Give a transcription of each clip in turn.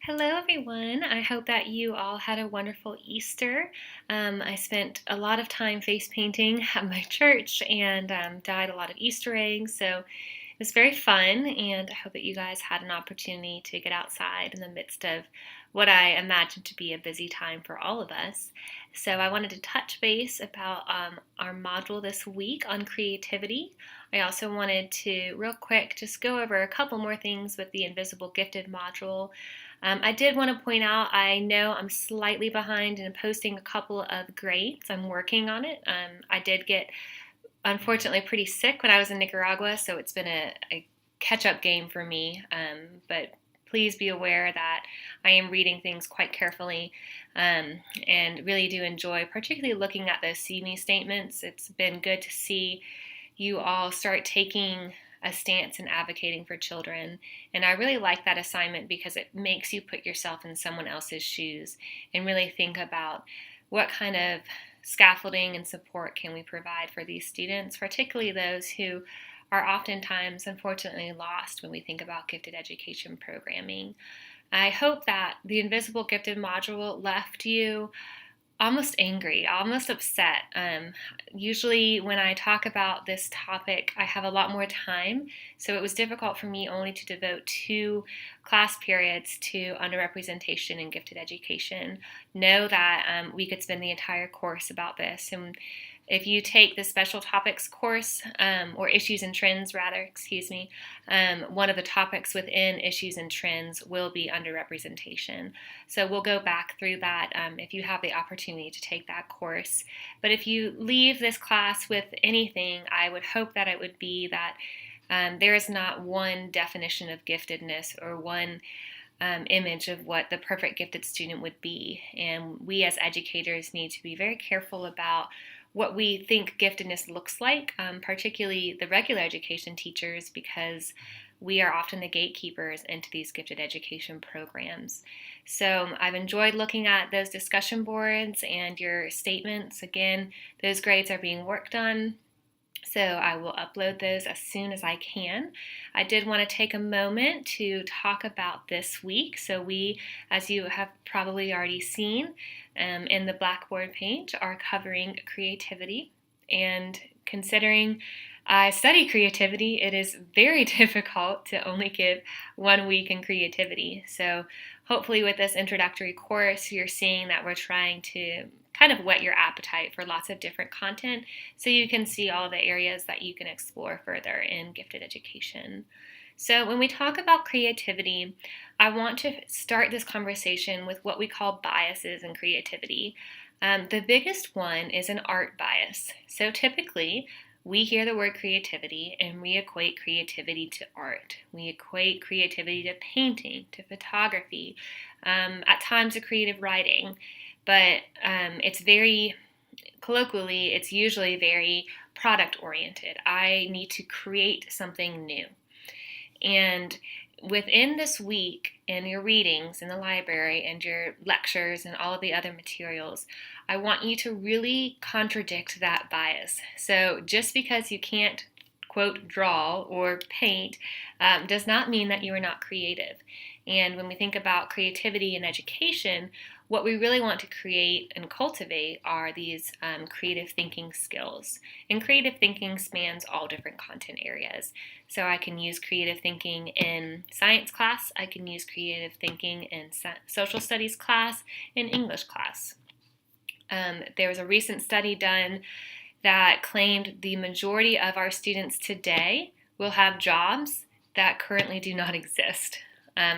Hello, everyone. I hope that you all had a wonderful Easter. I spent a lot of time face painting at my church and dyed a lot of Easter eggs. So it was very fun, and I hope that you guys had an opportunity to get outside in the midst of what I imagine to be a busy time for all of us. So I wanted to touch base about our module this week on creativity. I also wanted to, real quick, just go over a couple more things with the Invisible Gifted module. I did want to point out, I know I'm slightly behind in posting a couple of grades. I'm working on it. I did get, unfortunately, pretty sick when I was in Nicaragua, so it's been a catch-up game for me. But please be aware that I am reading things quite carefully and really do enjoy particularly looking at those see me statements. It's been good to see you all start taking a stance in advocating for children. And I really like that assignment because it makes you put yourself in someone else's shoes and really think about what kind of scaffolding and support can we provide for these students, particularly those who are oftentimes, unfortunately, lost when we think about gifted education programming. I hope that the Invisible Gifted module left you almost angry, almost upset. Usually, when I talk about this topic, I have a lot more time, so it was difficult for me only to devote 2 class periods to underrepresentation in gifted education. Know that we could spend the entire course about this, and if you take the special topics course, or issues and trends rather, excuse me, one of the topics within issues and trends will be underrepresentation. So we'll go back through that if you have the opportunity to take that course. But if you leave this class with anything, I would hope that it would be that there is not one definition of giftedness or one image of what the perfect gifted student would be. And we as educators need to be very careful about what we think giftedness looks like, particularly the regular education teachers, because we are often the gatekeepers into these gifted education programs. So I've enjoyed looking at those discussion boards and your statements. Again, those grades are being worked on, so I will upload those as soon as I can. I did want to take a moment to talk about this week. So we, as you have probably already seen in the Blackboard page, are covering creativity. And considering I study creativity, it is very difficult to only give 1 week in creativity. So hopefully with this introductory course, you're seeing that we're trying to kind of whet your appetite for lots of different content so you can see all the areas that you can explore further in gifted education. So when we talk about creativity, I want to start this conversation with what we call biases in creativity. The biggest one is an art bias. So typically, we hear the word creativity and we equate creativity to art. We equate creativity to painting, to photography, at times to creative writing. But it's very, colloquially, it's usually very product oriented. I need to create something new. And within this week, in your readings in the library and your lectures and all of the other materials, I want you to really contradict that bias. So just because you can't, quote, draw or paint does not mean that you are not creative. And when we think about creativity in education, what we really want to create and cultivate are these creative thinking skills. And creative thinking spans all different content areas. So I can use creative thinking in science class, I can use creative thinking in social studies class, in English class. There was a recent study done that claimed the majority of our students today will have jobs that currently do not exist.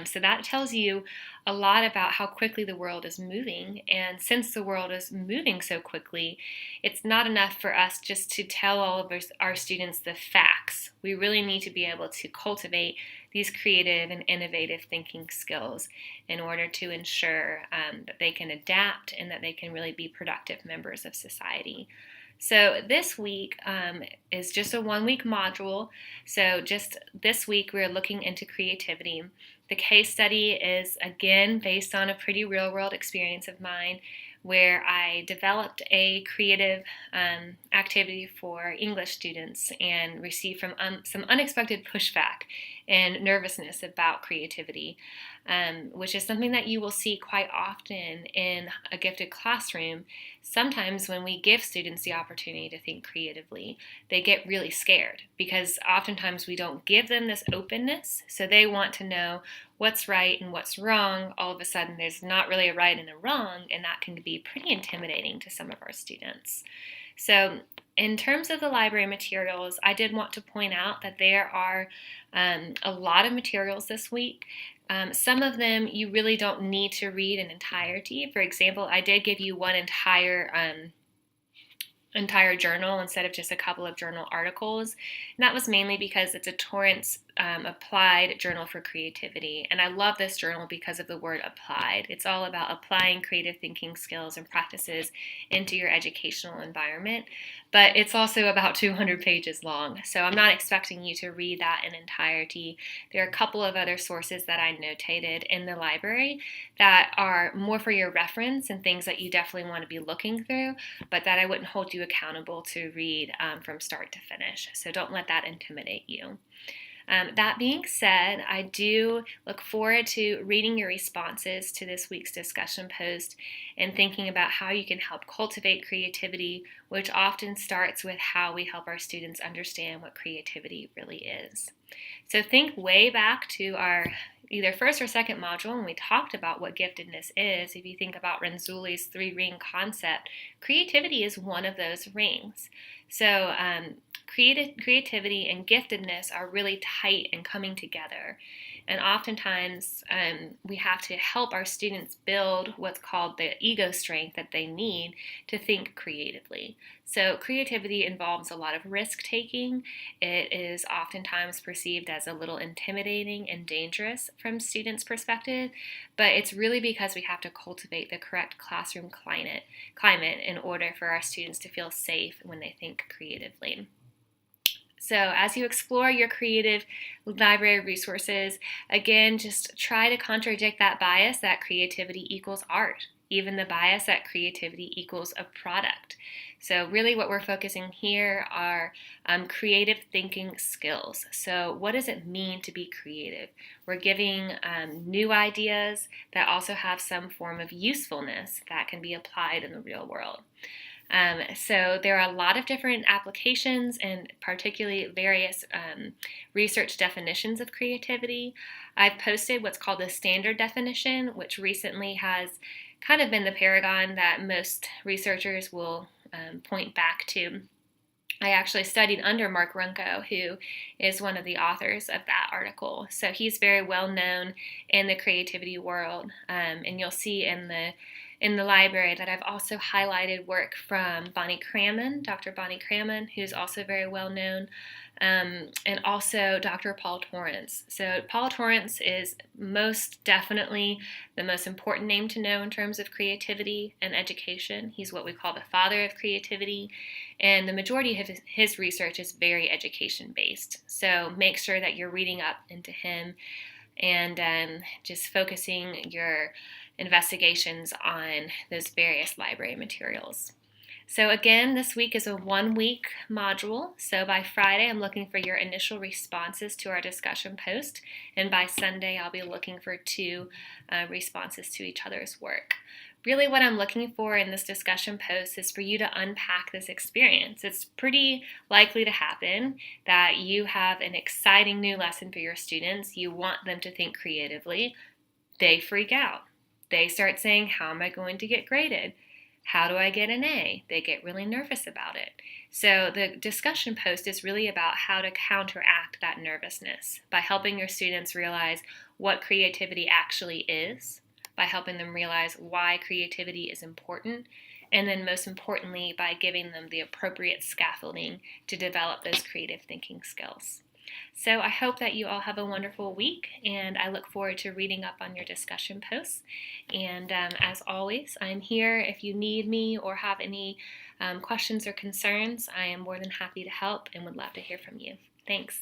So that tells you a lot about how quickly the world is moving. And since the world is moving so quickly, it's not enough for us just to tell all of our students the facts. We really need to be able to cultivate these creative and innovative thinking skills in order to ensure that they can adapt and that they can really be productive members of society. So this week is just a 1 week module. So just this week we're looking into creativity. The case study is again based on a pretty real world experience of mine where I developed a creative activity for English students and received some unexpected pushback and nervousness about creativity. which is something that you will see quite often in a gifted classroom. Sometimes when we give students the opportunity to think creatively, they get really scared because oftentimes we don't give them this openness. So they want to know what's right and what's wrong. All of a sudden, there's not really a right and a wrong, and that can be pretty intimidating to some of our students. So in terms of the library materials, I did want to point out that there are a lot of materials this week. Some of them you really don't need to read in entirety. For example, I did give you one entire journal instead of just a couple of journal articles. And that was mainly because it's a Torrance applied journal for creativity. And I love this journal because of the word applied. It's all about applying creative thinking skills and practices into your educational environment. But it's also about 200 pages long. So I'm not expecting you to read that in entirety. There are a couple of other sources that I notated in the library that are more for your reference and things that you definitely want to be looking through, but that I wouldn't hold you accountable to read from start to finish. So don't let that intimidate you. That being said, I do look forward to reading your responses to this week's discussion post and thinking about how you can help cultivate creativity, which often starts with how we help our students understand what creativity really is. So think way back to our either first or second module when we talked about what giftedness is. If you think about Renzulli's 3-ring concept, creativity is one of those rings. So creativity and giftedness are really tight and coming together. And oftentimes we have to help our students build what's called the ego strength that they need to think creatively. So creativity involves a lot of risk taking. It is oftentimes perceived as a little intimidating and dangerous from students' perspective, but it's really because we have to cultivate the correct classroom climate in order for our students to feel safe when they think creatively. So as you explore your creative library resources, again, just try to contradict that bias that creativity equals art, even the bias that creativity equals a product. So really what we're focusing here are creative thinking skills. So what does it mean to be creative? We're giving new ideas that also have some form of usefulness that can be applied in the real world. So there are a lot of different applications and particularly various research definitions of creativity. I've posted what's called the standard definition, which recently has kind of been the paragon that most researchers will point back to. I actually studied under Mark Runco, who is one of the authors of that article. So he's very well known in the creativity world, and you'll see in the library that I've also highlighted work from Bonnie Craman, Dr. Bonnie Craman, who's also very well known, and also Dr. Paul Torrance. So Paul Torrance is most definitely the most important name to know in terms of creativity and education. He's what we call the father of creativity, and the majority of his research is very education-based. So make sure that you're reading up into him and just focusing your investigations on those various library materials. So again, this week is a 1-week module. So by Friday, I'm looking for your initial responses to our discussion post. And by Sunday, I'll be looking for 2 responses to each other's work. Really what I'm looking for in this discussion post is for you to unpack this experience. It's pretty likely to happen that you have an exciting new lesson for your students. You want them to think creatively. They freak out. They start saying, how am I going to get graded? How do I get an A? They get really nervous about it. So the discussion post is really about how to counteract that nervousness by helping your students realize what creativity actually is, by helping them realize why creativity is important, and then most importantly, by giving them the appropriate scaffolding to develop those creative thinking skills. So I hope that you all have a wonderful week, and I look forward to reading up on your discussion posts. And as always, I'm here if you need me or have any questions or concerns. I am more than happy to help and would love to hear from you. Thanks.